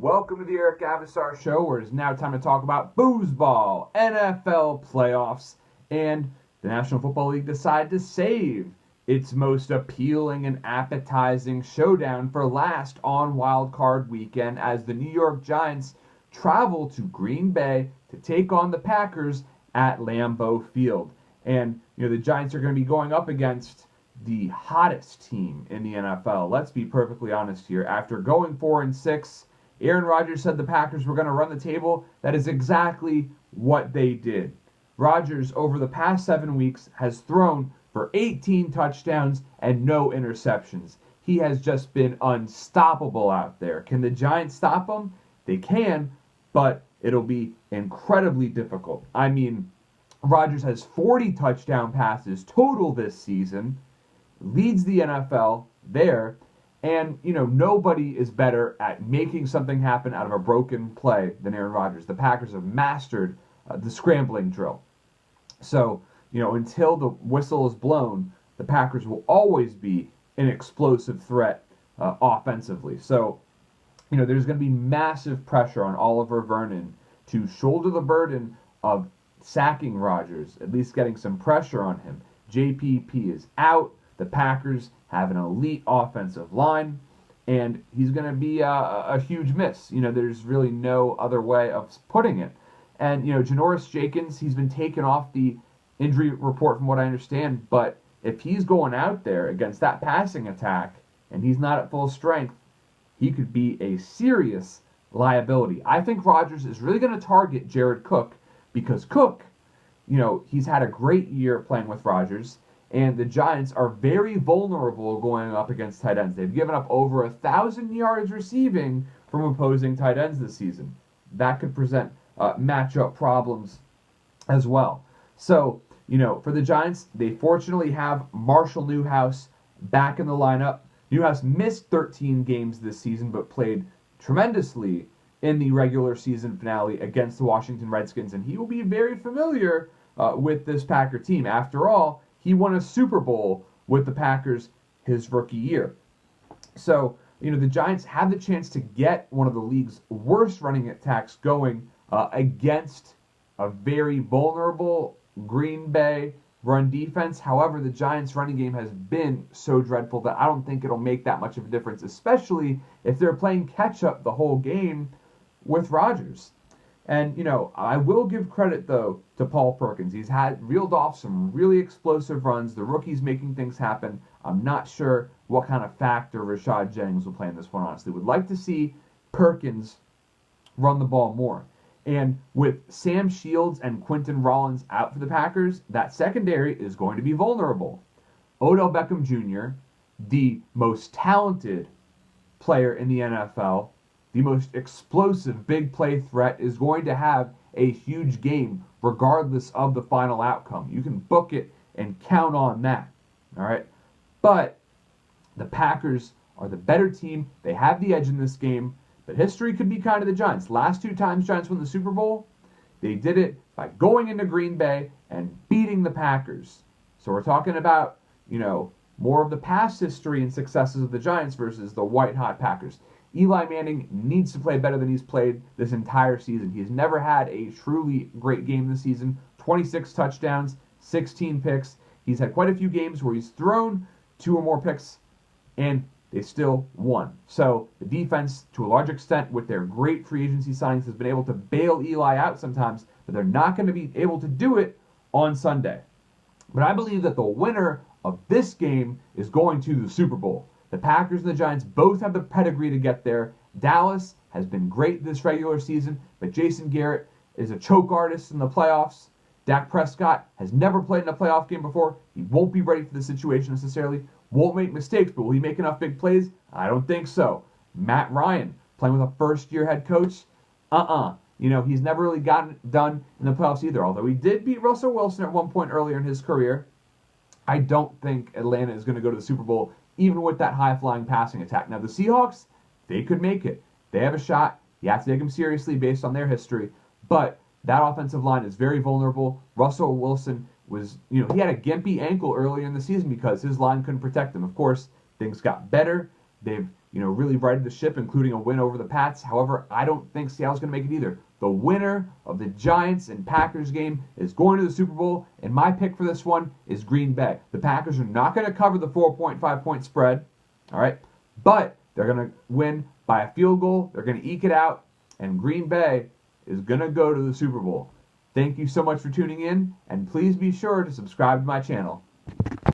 Welcome to the Eric Avisar Show, where it is now time to talk about foosball, NFL playoffs, and the National Football League decided to save its most appealing and appetizing showdown for last on Wildcard weekend as the New York Giants travel to Green Bay to take on the Packers at Lambeau Field. And, the Giants are going to be going up against the hottest team in the NFL. Let's be perfectly honest here. After going 4-6, Aaron Rodgers said the Packers were going to run the table. That is exactly what they did. Rodgers, over the past 7 weeks, has thrown for 18 touchdowns and no interceptions. He has just been unstoppable out there. Can the Giants stop him? They can, but it'll be incredibly difficult. I mean, Rodgers has 40 touchdown passes total this season, leads the NFL there, and, nobody is better at making something happen out of a broken play than Aaron Rodgers. The Packers have mastered the scrambling drill. So, until the whistle is blown, the Packers will always be an explosive threat offensively. So, there's going to be massive pressure on Oliver Vernon to shoulder the burden of sacking Rodgers, at least getting some pressure on him. JPP is out. The Packers have an elite offensive line, and he's going to be a huge miss. There's really no other way of putting it. And, Janoris Jenkins, he's been taken off the injury report from what I understand, but if he's going out there against that passing attack and he's not at full strength, he could be a serious liability. I think Rodgers is really going to target Jared Cook because Cook, he's had a great year playing with Rodgers, and the Giants are very vulnerable going up against tight ends. They've given up over 1,000 yards receiving from opposing tight ends this season. That could present matchup problems as well. So, for the Giants, they fortunately have Marshall Newhouse back in the lineup. Newhouse missed 13 games this season, but played tremendously in the regular season finale against the Washington Redskins, and he will be very familiar with this Packer team. After all, he won a Super Bowl with the Packers his rookie year. So, the Giants have the chance to get one of the league's worst running attacks going against a very vulnerable Green Bay run defense. However, the Giants' running game has been so dreadful that I don't think it'll make that much of a difference, especially if they're playing catch-up the whole game with Rodgers. And, I will give credit, though, to Paul Perkins. He's reeled off some really explosive runs. The rookie's making things happen. I'm not sure what kind of factor Rashad Jennings will play in this one, honestly. Would like to see Perkins run the ball more. And with Sam Shields and Quinton Rollins out for the Packers, that secondary is going to be vulnerable. Odell Beckham Jr., the most talented player in the NFL, the most explosive big play threat, is going to have a huge game regardless of the final outcome. You can book it and count on that. All right? But the Packers are the better team. They have the edge in this game. But history could be kind of the Giants. Last 2 times Giants won the Super Bowl, they did it by going into Green Bay and beating the Packers. So we're talking about, more of the past history and successes of the Giants versus the white-hot Packers. Eli Manning needs to play better than he's played this entire season. He's never had a truly great game this season. 26 touchdowns, 16 picks. He's had quite a few games where he's thrown 2 or more picks, and they still won. So the defense, to a large extent, with their great free agency signings, has been able to bail Eli out sometimes, but they're not going to be able to do it on Sunday. But I believe that the winner of this game is going to the Super Bowl. The Packers and the Giants both have the pedigree to get there. Dallas has been great this regular season, but Jason Garrett is a choke artist in the playoffs. Dak Prescott has never played in a playoff game before. He won't be ready for the situation necessarily. Won't make mistakes, but will he make enough big plays? I don't think so. Matt Ryan, playing with a first-year head coach? He's never really gotten it done in the playoffs either, although he did beat Russell Wilson at one point earlier in his career. I don't think Atlanta is going to go to the Super Bowl, even with that high-flying passing attack. Now, the Seahawks, they could make it. They have a shot. You have to take them seriously based on their history, but that offensive line is very vulnerable. Russell Wilson was, he had a gimpy ankle earlier in the season because his line couldn't protect him. Of course, things got better They've, really righted the ship, including a win over the Pats. However, I don't think Seattle's going to make it either. The winner of the Giants and Packers game is going to the Super Bowl, and my pick for this one is Green Bay. The Packers are not going to cover the 4.5-point spread, all right? But they're going to win by a field goal. They're going to eke it out, and Green Bay is going to go to the Super Bowl. Thank you so much for tuning in, and please be sure to subscribe to my channel.